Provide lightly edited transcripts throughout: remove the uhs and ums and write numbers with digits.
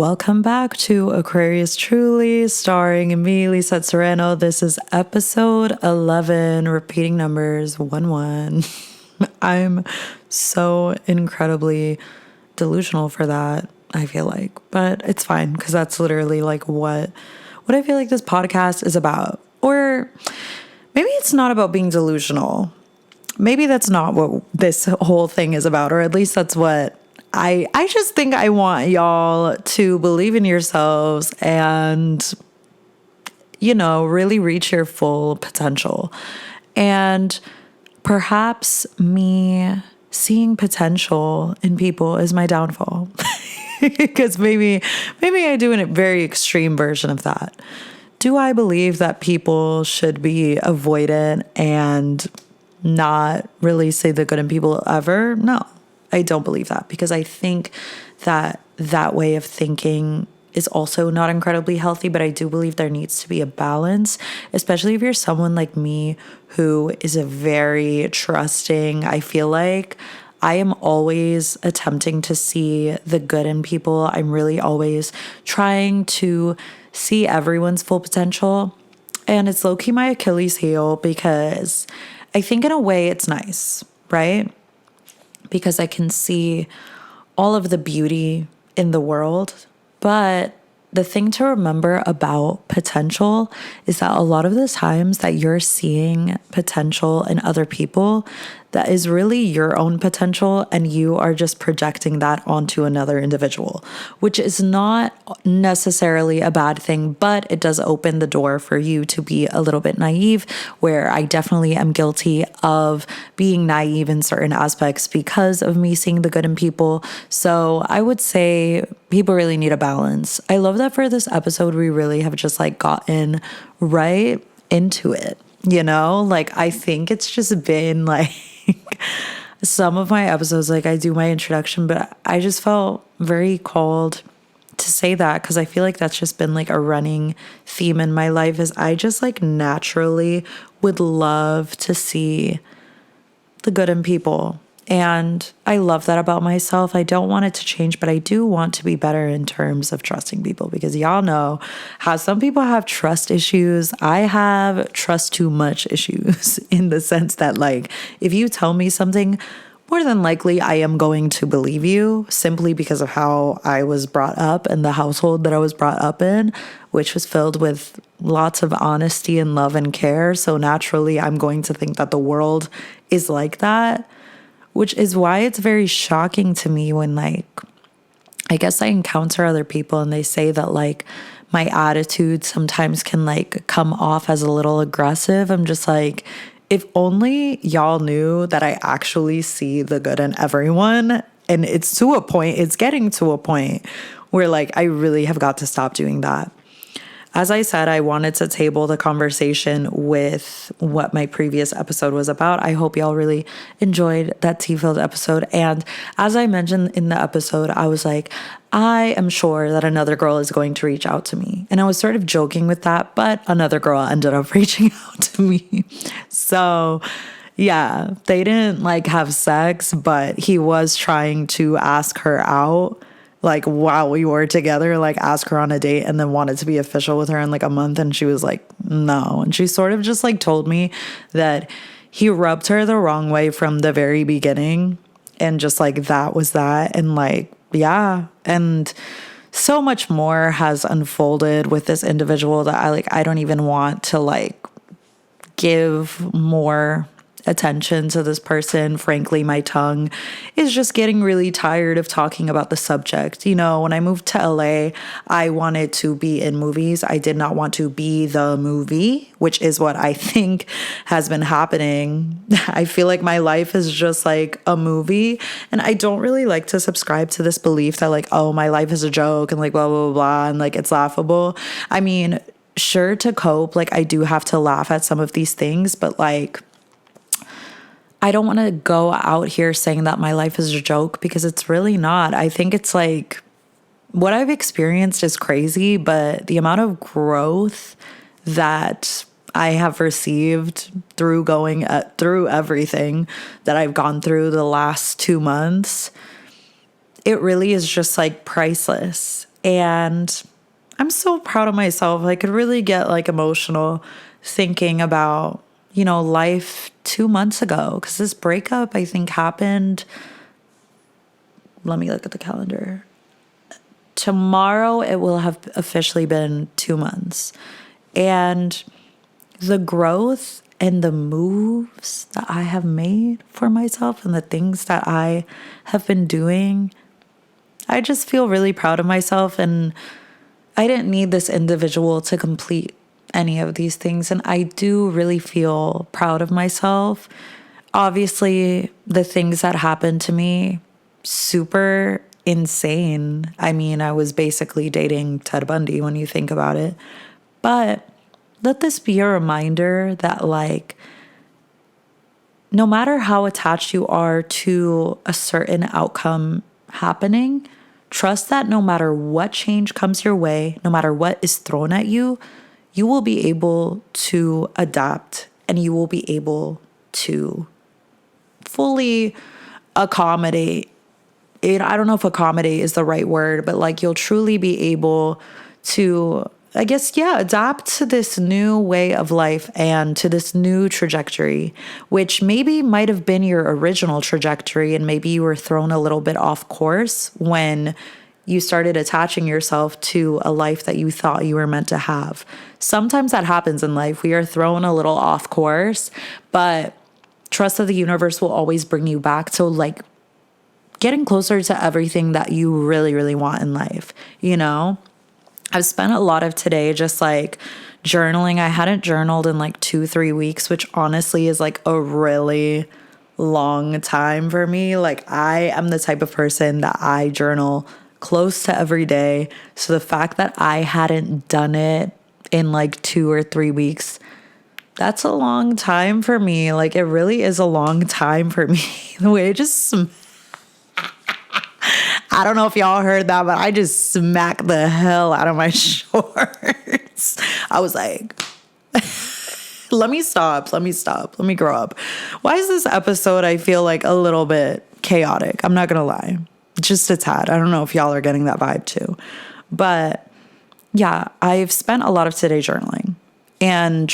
Welcome back to Aquarius Truly, starring me, Lisa Serrano. This is episode 11, repeating numbers 11. I'm so incredibly delusional for that, I feel like. But it's fine, because that's literally like what I feel like this podcast is about. Or maybe it's not about being delusional. Maybe that's not what this whole thing is about, or at least that's what I just think I want y'all to believe in yourselves and, really reach your full potential. And perhaps me seeing potential in people is my downfall. Because maybe I do a very extreme version of that. Do I believe that people should be avoidant and not really say the good in people ever? No, I don't believe that, because I think that way of thinking is also not incredibly healthy, but I do believe there needs to be a balance, especially if you're someone like me who is a very trusting. I feel like I am always attempting to see the good in people. I'm really always trying to see everyone's full potential. And it's low-key my Achilles heel, because I think in a way it's nice, right? Because I can see all of the beauty in the world. But the thing to remember about potential is that a lot of the times that you're seeing potential in other people, that is really your own potential, and you are just projecting that onto another individual, which is not necessarily a bad thing, but it does open the door for you to be a little bit naive, where I definitely am guilty of being naive in certain aspects because of me seeing the good in people. So I would say people really need a balance. I love that for this episode, we really have just gotten right into it. I think it's just been some of my episodes, I do my introduction, but I just felt very called to say that, because I feel like that's just been a running theme in my life, is I just naturally would love to see the good in people. And I love that about myself. I don't want it to change, but I do want to be better in terms of trusting people, because y'all know how some people have trust issues. I have trust too much issues in the sense that if you tell me something, more than likely I am going to believe you, simply because of how I was brought up and the household that I was brought up in, which was filled with lots of honesty and love and care. So naturally, I'm going to think that the world is like that. Which is why it's very shocking to me when I guess I encounter other people and they say that my attitude sometimes can come off as a little aggressive. I'm just if only y'all knew that I actually see the good in everyone. And it's getting to a point where I really have got to stop doing that. As I said, I wanted to table the conversation with what my previous episode was about. I hope y'all really enjoyed that tea-filled episode. And as I mentioned in the episode, I was I am sure that another girl is going to reach out to me. And I was sort of joking with that, but another girl ended up reaching out to me. So yeah, they didn't have sex, but he was trying to ask her out. While we were together, ask her on a date, and then wanted to be official with her in a month. And she was no. And she sort of just told me that he rubbed her the wrong way from the very beginning. And just that was that. And yeah. And so much more has unfolded with this individual that I don't even want to give more attention to this person. Frankly, my tongue is just getting really tired of talking about the subject. When I moved to LA, I wanted to be in movies. I did not want to be the movie, which is what I think has been happening. I feel like my life is just a movie, and I don't really like to subscribe to this belief that oh, my life is a joke and blah, blah, blah, blah, and it's laughable. I mean, sure, to cope, I do have to laugh at some of these things, but I don't want to go out here saying that my life is a joke, because it's really not. I think it's what I've experienced is crazy, but the amount of growth that I have received through going through everything that I've gone through the last 2 months, it really is just priceless. And I'm so proud of myself. I could really get like emotional thinking about, life 2 months ago. Because this breakup, I think, happened. Let me look at the calendar. Tomorrow, it will have officially been 2 months. And the growth and the moves that I have made for myself and the things that I have been doing, I just feel really proud of myself. And I didn't need this individual to complete any of these things. And I do really feel proud of myself. Obviously, the things that happened to me, super insane. I mean, I was basically dating Ted Bundy when you think about it. But let this be a reminder that, like, no matter how attached you are to a certain outcome happening, trust that no matter what change comes your way, no matter what is thrown at you, you will be able to adapt and you will be able to fully accommodate it. I don't know if accommodate is the right word, but like you'll truly be able to, I guess, adapt to this new way of life and to this new trajectory, which maybe might have been your original trajectory. And maybe you were thrown a little bit off course when you started attaching yourself to a life that you thought you were meant to have. Sometimes that happens in life. We are thrown a little off course, but trust that the universe will always bring you back to like getting closer to everything that you really, really want in life, I've spent a lot of today just like journaling. I hadn't journaled in like 2-3 weeks, which honestly is like a really long time for me. Like I am the type of person that I journal close to every day. So the fact that I hadn't done it in like 2 or 3 weeks, that's a long time for me. Like it really is a long time for me. The way I don't know if y'all heard that, but I just smacked the hell out of my shorts. I was like, let me stop. Let me grow up. Why is this episode, I feel like a little bit chaotic? I'm not going to lie. Just a tad. I don't know if y'all are getting that vibe too. But yeah, I've spent a lot of today journaling and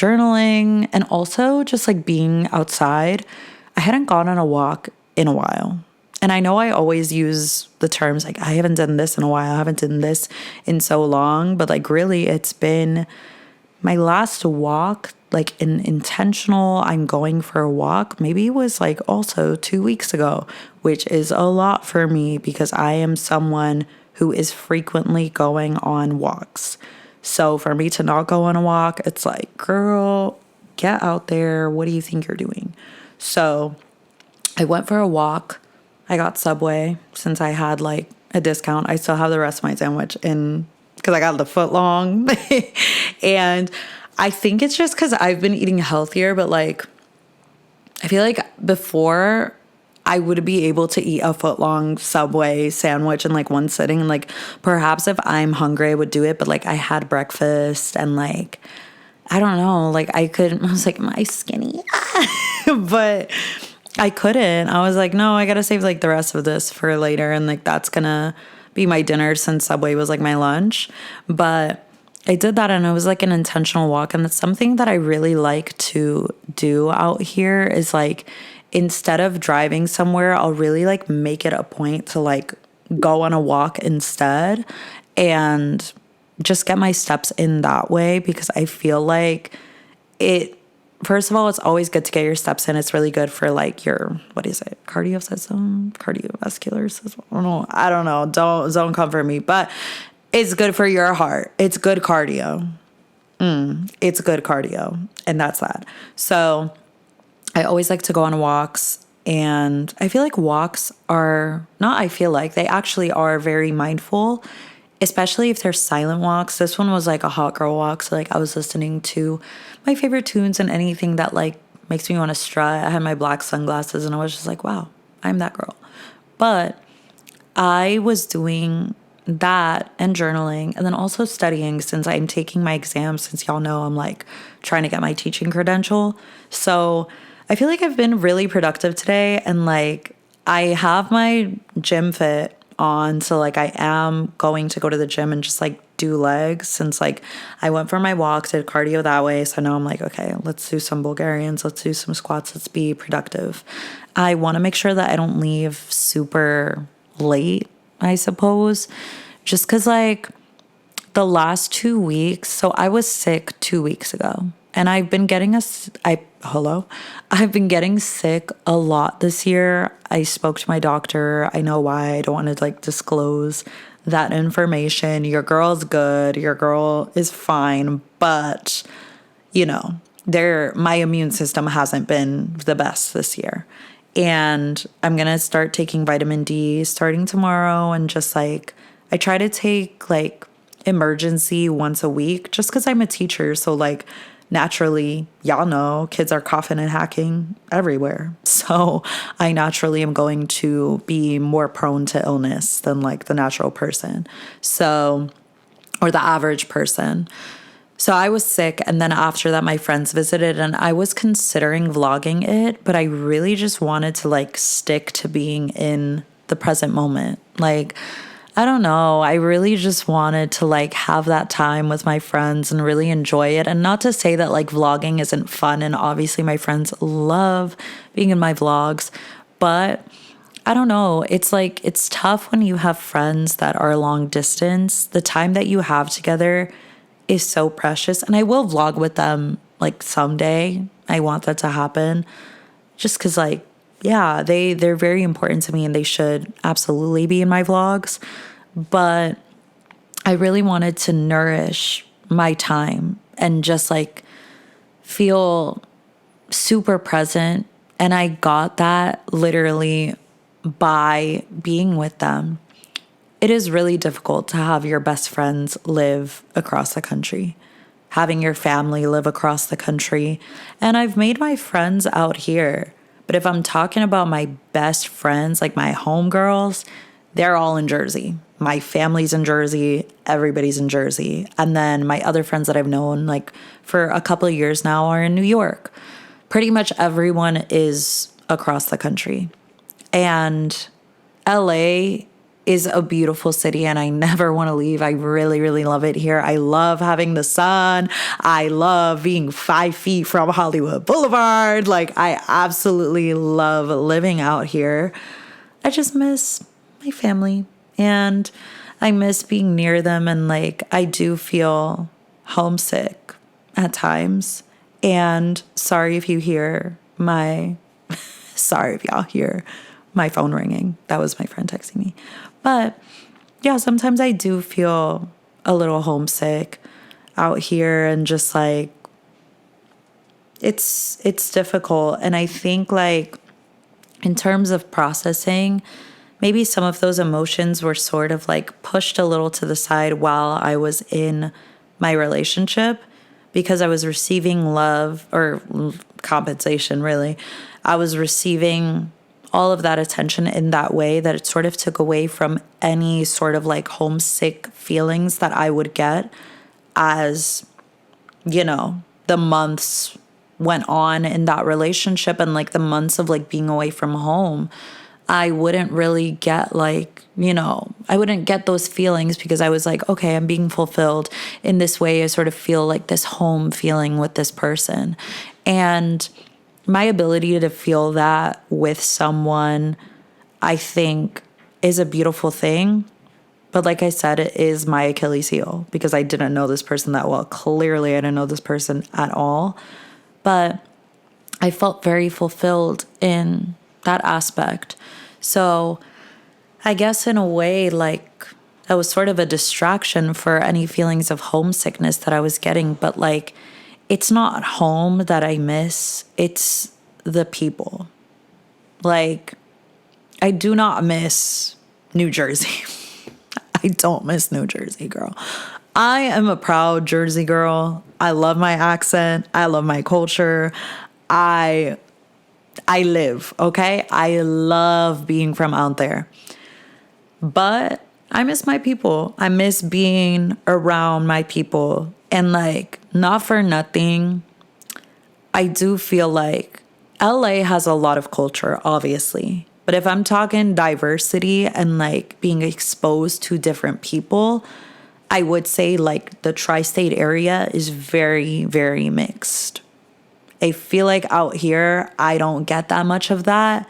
also just like being outside. I hadn't gone on a walk in a while. And I know I always use the terms like, I haven't done this in a while. I haven't done this in so long. But like really, it's been my last walk, like an intentional, I'm going for a walk. Maybe it was like also 2 weeks ago, which is a lot for me because I am someone who is frequently going on walks. So for me to not go on a walk, it's like, girl, get out there. What do you think you're doing? So I went for a walk. I got Subway since I had like a discount. I still have the rest of my sandwich in because I got the foot long. And I think it's just because I've been eating healthier, but like I feel like before I would be able to eat a foot long Subway sandwich in like one sitting. And like perhaps if I'm hungry, I would do it. But like I had breakfast and like, I don't know, like I was like, am I skinny? But I couldn't. I was like, no, I got to save like the rest of this for later. And like, that's going to be my dinner since Subway was like my lunch. But I did that and it was like an intentional walk. And it's something that I really like to do out here is like, instead of driving somewhere, I'll really like make it a point to like go on a walk instead and just get my steps in that way because I feel like first of all, it's always good to get your steps in. It's really good for like your, cardiovascular system. I don't know. Don't come for me, but it's good for your heart. It's good cardio. It's good cardio. And that's that. So I always like to go on walks and I feel like walks they actually are very mindful, especially if they're silent walks. This one was like a hot girl walk. So like I was listening to my favorite tunes and anything that like makes me want to strut. I had my black sunglasses and I was just like, wow, I'm that girl. But I was doing that and journaling and then also studying since I'm taking my exams, since y'all know I'm like trying to get my teaching credential. So I feel like I've been really productive today and like I have my gym fit on. So like I am going to go to the gym and just like do legs, since like I went for my walks, did cardio that way. So now I'm like, okay, let's do some Bulgarians, let's do some squats, let's be productive. I want to make sure that I don't leave super late, I suppose, just because like the last 2 weeks, so I was sick 2 weeks ago, and I've been getting I've been getting sick a lot this year. I spoke to my doctor. I know why. I don't want to like disclose that information. Your girl's good. Your girl is fine, but you know, my immune system hasn't been the best this year. And I'm going to start taking vitamin D starting tomorrow, and just like I try to take like emergency once a week just cuz I'm a teacher, so like naturally, y'all know, kids are coughing and hacking everywhere. So I naturally am going to be more prone to illness than like the natural person. So, or the average person. So I was sick, and then after that my friends visited, and I was considering vlogging it, but I really just wanted to like stick to being in the present moment. Like, I don't know. I really just wanted to like have that time with my friends and really enjoy it. And not to say that like vlogging isn't fun. And obviously my friends love being in my vlogs, but I don't know. It's like, it's tough when you have friends that are long distance. The time that you have together is so precious. And I will vlog with them like someday. I want that to happen just because like, yeah, they're very important to me, and they should absolutely be in my vlogs. But I really wanted to nourish my time and just like feel super present. And I got that literally by being with them. It is really difficult to have your best friends live across the country, having your family live across the country. And I've made my friends out here. But if I'm talking about my best friends, like my homegirls, they're all in Jersey. My family's in Jersey. Everybody's in Jersey. And then my other friends that I've known like for a couple of years now are in New York. Pretty much everyone is across the country. And LA is a beautiful city, and I never want to leave. I really, really love it here. I love having the sun. I love being 5 feet from Hollywood Boulevard. Like, I absolutely love living out here. I just miss my family, and I miss being near them. And like, I do feel homesick at times. And sorry if y'all hear my phone ringing. That was my friend texting me. But yeah, sometimes I do feel a little homesick out here, and just like it's difficult. And I think like in terms of processing, maybe some of those emotions were sort of like pushed a little to the side while I was in my relationship, because I was receiving love, or compensation really. I was receiving all of that attention in that way that it sort of took away from any sort of like homesick feelings that I would get as, you know, the months went on in that relationship, and like the months of like being away from home. I wouldn't really get like, you know, I wouldn't get those feelings, because I was like, okay, I'm being fulfilled in this way. I sort of feel like this home feeling with this person. And my ability to feel that with someone, I think, is a beautiful thing. But like I said, it is my Achilles heel, because I didn't know this person that well. Clearly, I didn't know this person at all. But I felt very fulfilled in that aspect. So I guess in a way, like, that was sort of a distraction for any feelings of homesickness that I was getting. But like, it's not home that I miss, it's the people. Like, I do not miss New Jersey. I don't miss New Jersey, girl. I am a proud Jersey girl. I love my accent. I love my culture. I live, okay? I love being from out there. But I miss my people. I miss being around my people. And like, not for nothing, I do feel like LA has a lot of culture, obviously. But if I'm talking diversity and like being exposed to different people, I would say like the tri-state area is very, very mixed. I feel like out here, I don't get that much of that.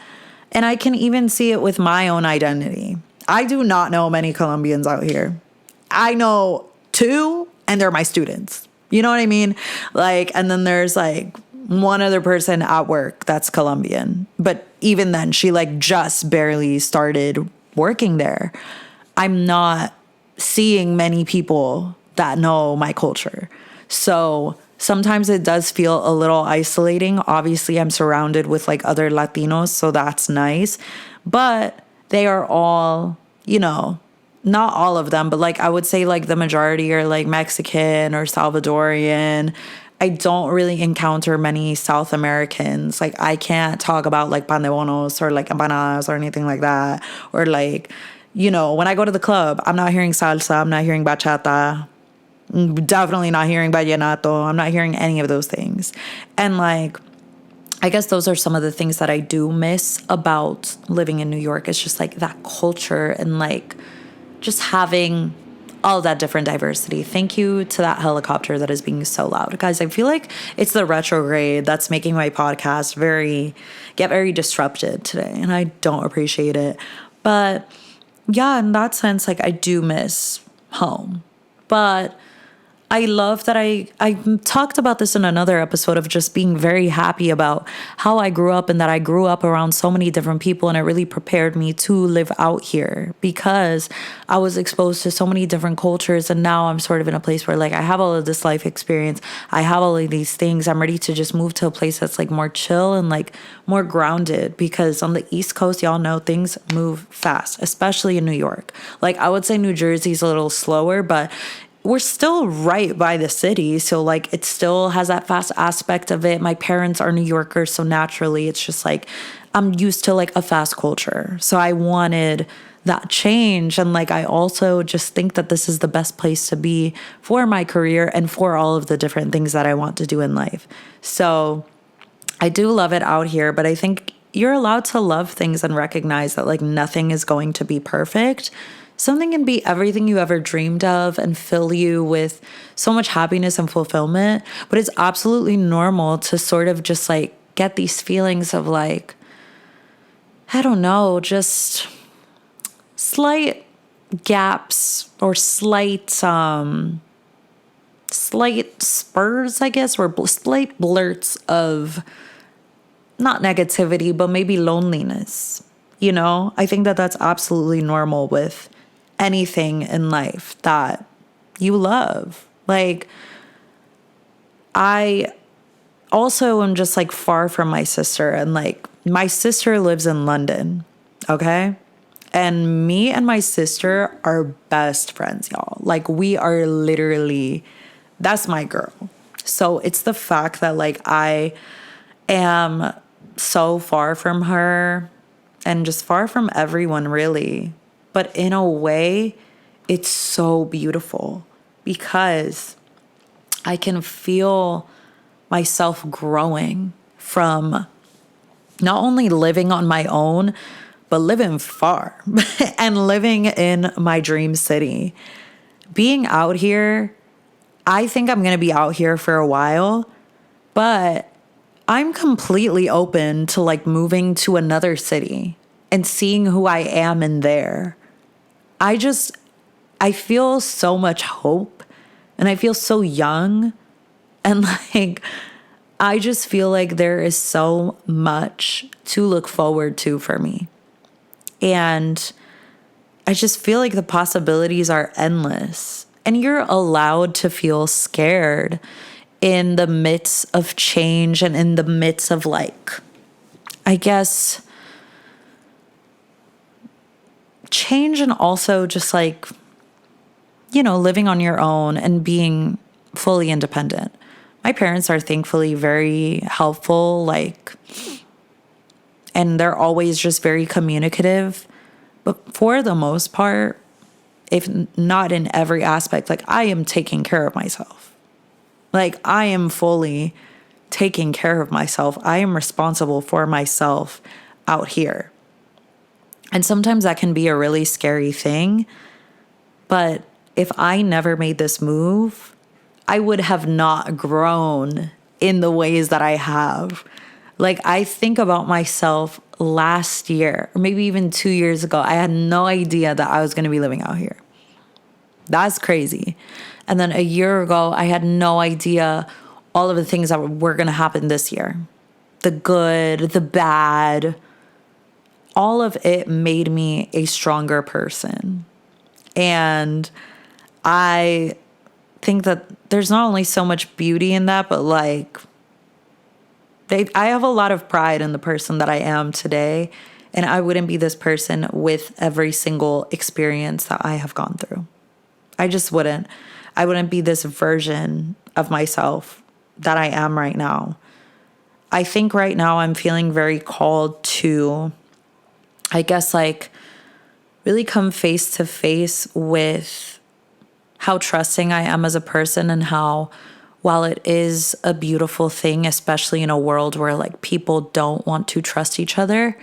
And I can even see it with my own identity. I do not know many Colombians out here. I know two, and they're my students. You know what I mean? Like, and then there's like one other person at work that's Colombian. But even then, she like just barely started working there. I'm not seeing many people that know my culture. So sometimes it does feel a little isolating. Obviously, I'm surrounded with like other Latinos, so that's nice. But they are all, you know, not all of them, but like I would say like the majority are like Mexican or Salvadorian. I don't really encounter many South Americans. Like I can't talk about like pan de bonos or like empanadas or anything like that. Or like, you know, when I go to the club, I'm not hearing salsa, I'm not hearing bachata, definitely not hearing vallenato. I'm not hearing any of those things. And like, I guess those are some of the things that I do miss about living in New York. It's just like that culture and like just having all that different diversity. Thank you to that helicopter that is being so loud. Guys, I feel like it's the retrograde that's making my podcast get very disrupted today, and I don't appreciate it. But yeah, in that sense, like I do miss home. But I love that I talked about this in another episode of just being very happy about how I grew up and that I grew up around so many different people, and it really prepared me to live out here because I was exposed to so many different cultures, and now I'm sort of in a place where like I have all of this life experience. I have all of these things. I'm ready to just move to a place that's like more chill and like more grounded, because on the East Coast, y'all know things move fast, especially in New York. Like I would say New Jersey's a little slower, but we're still right by the city. So like it still has that fast aspect of it. My parents are New Yorkers, so naturally it's just like I'm used to like a fast culture. So I wanted that change. And like I also just think that this is the best place to be for my career and for all of the different things that I want to do in life. So I do love it out here, but I think you're allowed to love things and recognize that like nothing is going to be perfect. Something can be everything you ever dreamed of and fill you with so much happiness and fulfillment. But it's absolutely normal to sort of just like get these feelings of like, I don't know, just slight gaps or slight spurs, I guess, or slight blurts of not negativity, but maybe loneliness. You know, I think that that's absolutely normal with anything in life that you love. Like, I also am just like far from my sister, and like my sister lives in London, okay? And me and my sister are best friends, y'all. Like, we are literally, that's my girl. So it's the fact that like I am so far from her and just far from everyone, really. But in a way, it's so beautiful because I can feel myself growing from not only living on my own, but living far and living in my dream city. Being out here, I think I'm going to be out here for a while, but I'm completely open to like moving to another city and seeing who I am in there. I feel so much hope, and I feel so young, and like, I just feel like there is so much to look forward to for me. And I just feel like the possibilities are endless, and you're allowed to feel scared in the midst of change and in the midst of like, I guess, change, and also just like, you know, living on your own and being fully independent. My parents are thankfully very helpful, like, and they're always just very communicative. But for the most part, if not in every aspect, like I am taking care of myself. Like I am fully taking care of myself. I am responsible for myself out here. And sometimes that can be a really scary thing. But if I never made this move, I would have not grown in the ways that I have. Like, I think about myself last year, or maybe even 2 years ago. I had no idea that I was going to be living out here. That's crazy. And then a year ago, I had no idea all of the things that were going to happen this year. The good, the bad, all of it made me a stronger person. And I think that there's not only so much beauty in that, but like, I have a lot of pride in the person that I am today. And I wouldn't be this person with every single experience that I have gone through. I just wouldn't. I wouldn't be this version of myself that I am right now. I think right now I'm feeling very called to, I guess, like, really come face to face with how trusting I am as a person, and how, while it is a beautiful thing, especially in a world where like people don't want to trust each other,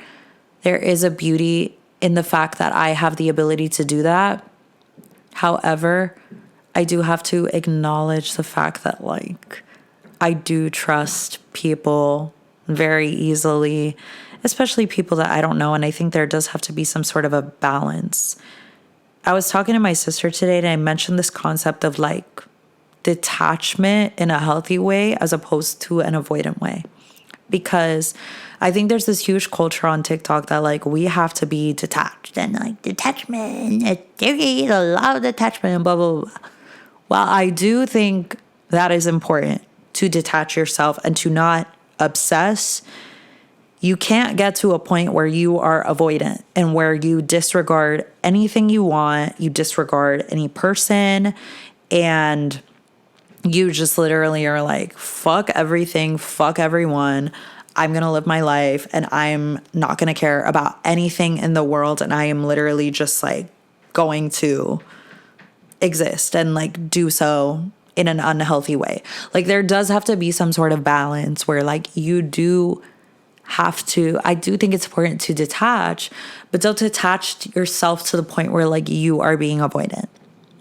there is a beauty in the fact that I have the ability to do that. However, I do have to acknowledge the fact that like I do trust people very easily, especially people that I don't know. And I think there does have to be some sort of a balance. I was talking to my sister today and I mentioned this concept of like detachment in a healthy way as opposed to an avoidant way. Because I think there's this huge culture on TikTok that like we have to be detached, and like detachment, there is a lot of detachment and blah, blah, blah. While I do think that is important to detach yourself and to not obsess, you can't get to a point where you are avoidant and where you disregard anything you want, you disregard any person, and you just literally are like, fuck everything, fuck everyone. I'm going to live my life and I'm not going to care about anything in the world. And I am literally just like going to exist and like do so in an unhealthy way. Like there does have to be some sort of balance where like you do have to, I do think it's important to detach, but don't detach yourself to the point where like you are being avoidant.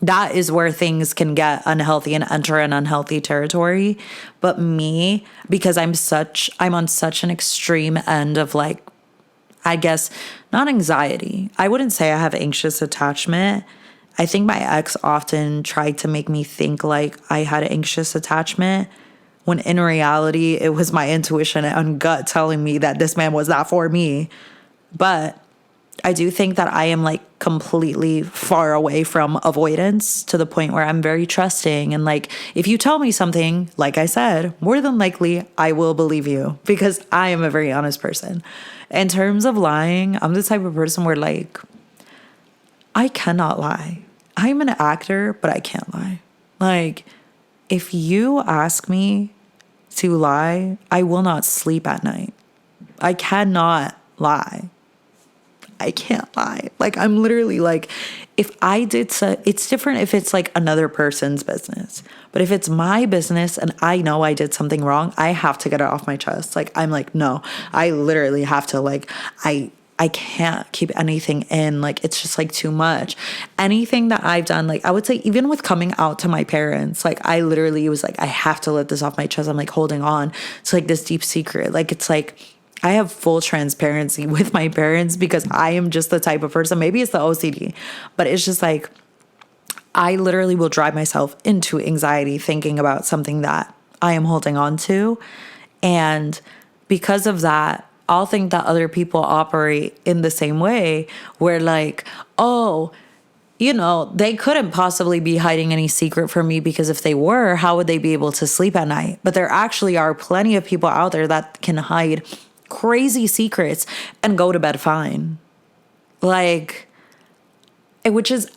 That is where things can get unhealthy and enter an unhealthy territory. But me, because I'm on such an extreme end of like, I guess, not anxiety. I wouldn't say I have anxious attachment. I think my ex often tried to make me think like I had anxious attachment, when in reality, it was my intuition and gut telling me that this man was not for me. But I do think that I am like completely far away from avoidance to the point where I'm very trusting. And like, if you tell me something, like I said, more than likely I will believe you because I am a very honest person. In terms of lying, I'm the type of person where like, I cannot lie. I'm an actor, but I can't lie. Like, if you ask me to lie, I will not sleep at night. I cannot lie. I can't lie. Like, I'm literally like, if I did so, it's different if it's like another person's business. But if it's my business and I know I did something wrong, I have to get it off my chest. Like, I'm like, no, I literally have to, like, I can't keep anything in. Like, it's just like too much. Anything that I've done, like, I would say even with coming out to my parents, like, I literally was like, I have to let this off my chest. I'm like holding on to like this deep secret. Like, it's like, I have full transparency with my parents because I am just the type of person, maybe it's the OCD, but it's just like, I literally will drive myself into anxiety thinking about something that I am holding on to. And because of that, I'll think that other people operate in the same way where like, oh, you know, they couldn't possibly be hiding any secret from me because if they were, how would they be able to sleep at night? But there actually are plenty of people out there that can hide crazy secrets and go to bed fine. Like, which is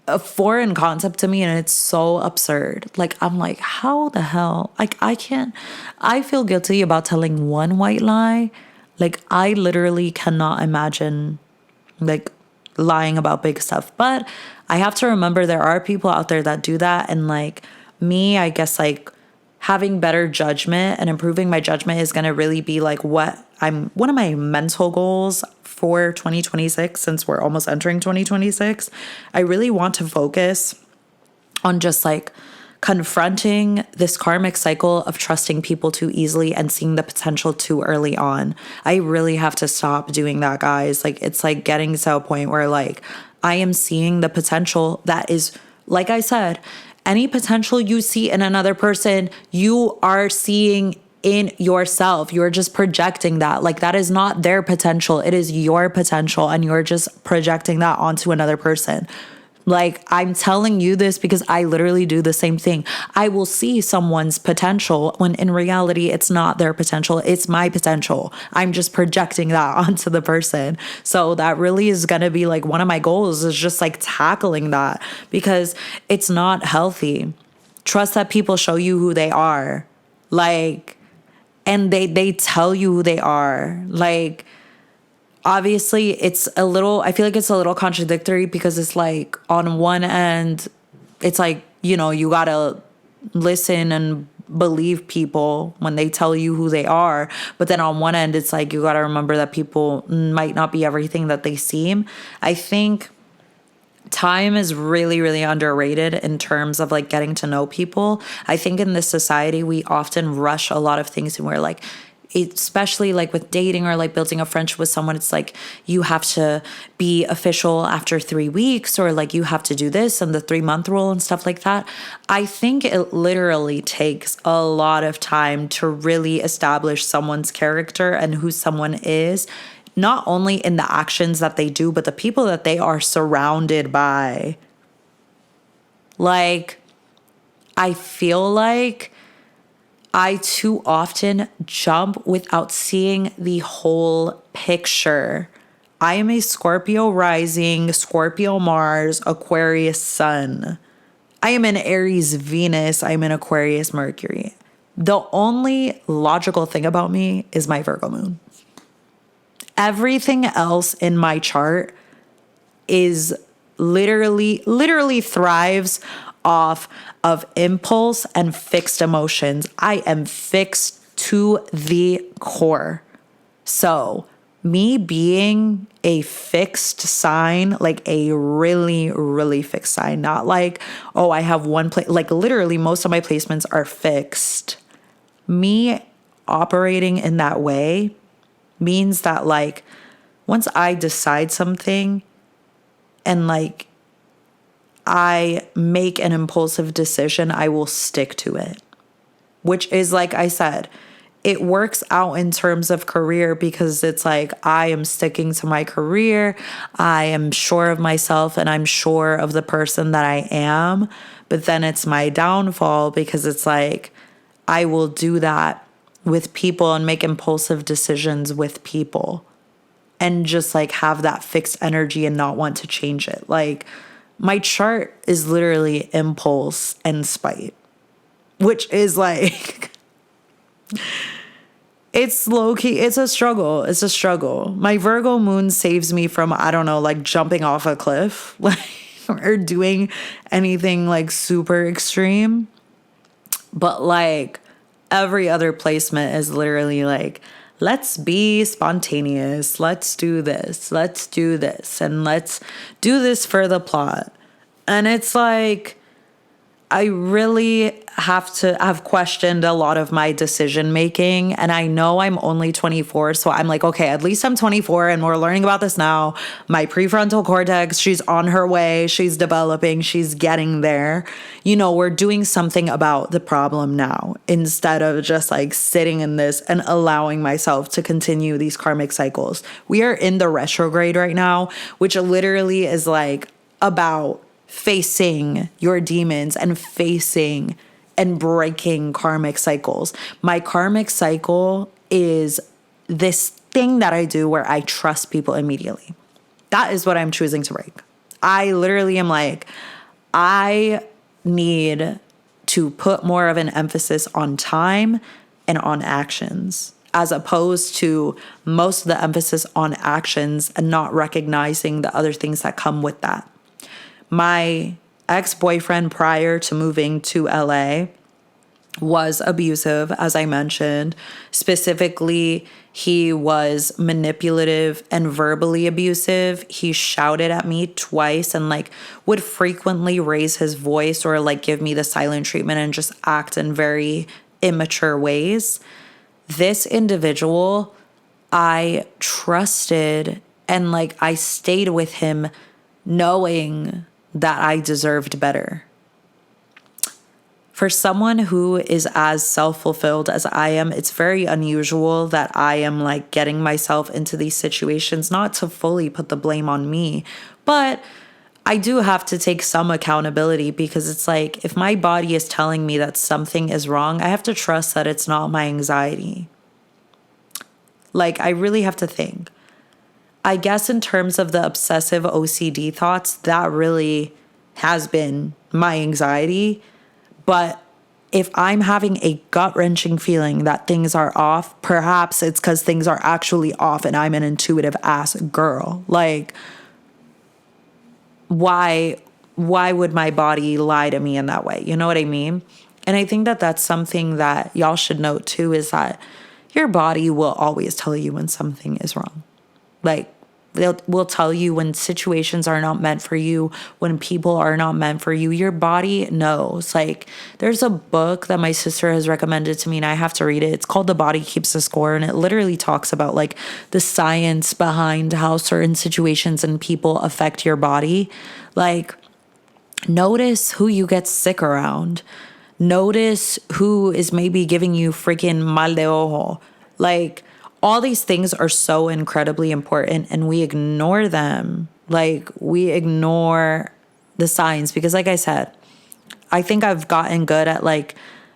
a foreign concept to me and it's so absurd. Like, I'm like, how the hell? Like, I feel guilty about telling one white lie. Like, I literally cannot imagine like lying about big stuff. But I have to remember there are people out there that do that. And like me, I guess like having better judgment and improving my judgment is going to really be like one of my mental goals for 2026, since we're almost entering 2026. I really want to focus on just like confronting this karmic cycle of trusting people too easily and seeing the potential too early on. I really have to stop doing that, guys. Like, it's like getting to a point where like I am seeing the potential that is, like I said, any potential you see in another person, you are seeing in yourself. You're just projecting that. Like, that is not their potential. It is your potential, and you're just projecting that onto another person. Like, I'm telling you this because I literally do the same thing. I will see someone's potential when in reality, it's not their potential. It's my potential. I'm just projecting that onto the person. So that really is going to be like one of my goals, is just like tackling that, because it's not healthy. Trust that people show you who they are. Like, and they tell you who they are. Like, obviously I feel like it's a little contradictory, because it's like on one end, it's like, you know, you gotta listen and believe people when they tell you who they are. But then on one end, it's like, you gotta remember that people might not be everything that they seem. I think time is really, really underrated in terms of like getting to know people. I think in this society, we often rush a lot of things, and we're like, especially like with dating or like building a friendship with someone, it's like you have to be official after 3 weeks, or like you have to do this and the 3-month rule and stuff like that. I think it literally takes a lot of time to really establish someone's character and who someone is, not only in the actions that they do, but the people that they are surrounded by. Like, I feel like I too often jump without seeing the whole picture. I am a Scorpio rising, Scorpio Mars, Aquarius Sun. I am an Aries Venus. I'm an Aquarius Mercury. The only logical thing about me is my Virgo moon. Everything else in my chart is literally thrives off of impulse and fixed emotions. I am fixed to the core. So me being a fixed sign, like a really, really fixed sign, not like, oh, I have one place, like literally most of my placements are fixed. Me operating in that way means that like once I decide something and like I make an impulsive decision, I will stick to it. Which is, like I said, it works out in terms of career, because it's like I am sticking to my career. I am sure of myself and I'm sure of the person that I am. But then it's my downfall, because it's like I will do that with people and make impulsive decisions with people and just like have that fixed energy and not want to change it. Like, my chart is literally impulse and spite, which is like, it's low key. It's a struggle. It's a struggle. My Virgo moon saves me from, I don't know, like jumping off a cliff, like, or doing anything like super extreme. But like every other placement is literally like, let's be spontaneous. Let's do this. Let's do this. And let's do this for the plot. And it's like, I really have questioned a lot of my decision making. And I know I'm only 24. So I'm like, okay, at least I'm 24 and we're learning about this now. My prefrontal cortex, she's on her way. She's developing. She's getting there. You know, we're doing something about the problem now, instead of just like sitting in this and allowing myself to continue these karmic cycles. We are in the retrograde right now, which literally is like about facing your demons and facing and breaking karmic cycles. My karmic cycle is this thing that I do where I trust people immediately. That is what I'm choosing to break. I literally am like, I need to put more of an emphasis on time and on actions, as opposed to most of the emphasis on actions and not recognizing the other things that come with that. My ex-boyfriend, prior to moving to LA, was abusive, as I mentioned. Specifically, he was manipulative and verbally abusive. He shouted at me twice and like would frequently raise his voice or like give me the silent treatment and just act in very immature ways. This individual, I trusted and like I stayed with him knowing that I deserved better. For someone who is as self-fulfilled as I am, it's very unusual that I am like getting myself into these situations, not to fully put the blame on me, but I do have to take some accountability because it's like if my body is telling me that something is wrong, I have to trust that it's not my anxiety. Like, I really have to think. I guess in terms of the obsessive OCD thoughts, that really has been my anxiety. But if I'm having a gut-wrenching feeling that things are off, perhaps it's because things are actually off and I'm an intuitive ass girl. Like, why would my body lie to me in that way? You know what I mean? And I think that that's something that y'all should note too, is that your body will always tell you when something is wrong. Like, will tell you when situations are not meant for you, when people are not meant for you. Your body knows. Like, there's a book that my sister has recommended to me and I have to read it. It's called The Body Keeps the Score. And it literally talks about like the science behind how certain situations and people affect your body. Like, notice who you get sick around. Notice who is maybe giving you freaking mal de ojo. Like, all these things are so incredibly important and we ignore them. Like, we ignore the signs because, like I said, I think I've gotten good at like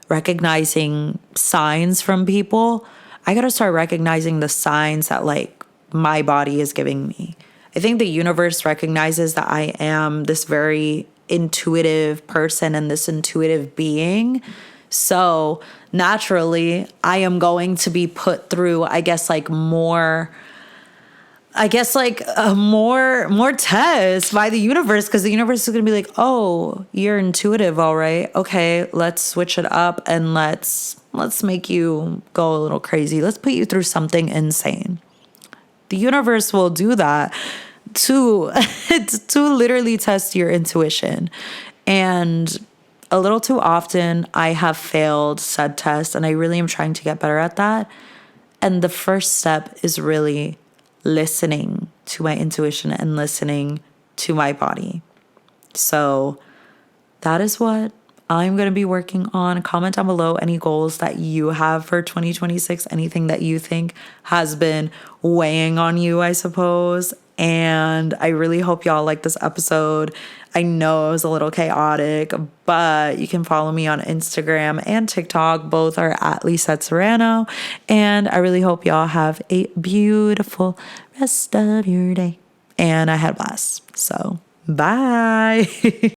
recognizing signs from people. I got to start recognizing the signs that like my body is giving me. I think the universe recognizes that I am this very intuitive person and this intuitive being. So naturally, I am going to be put through, I guess, like more tests by the universe, because the universe is going to be like, oh, you're intuitive, all right. Okay, let's switch it up and let's make you go a little crazy. Let's put you through something insane. The universe will do that to literally test your intuition. And a little too often I have failed said tests, and I really am trying to get better at that. And the first step is really listening to my intuition and listening to my body. So that is what I'm going to be working on. Comment down below any goals that you have for 2026, anything that you think has been weighing on you, I suppose. And I really hope y'all like this episode. I know it was a little chaotic, but you can follow me on Instagram and TikTok. Both are at Lisette Serrano. And I really hope y'all have a beautiful rest of your day. And I had a blast. So, bye.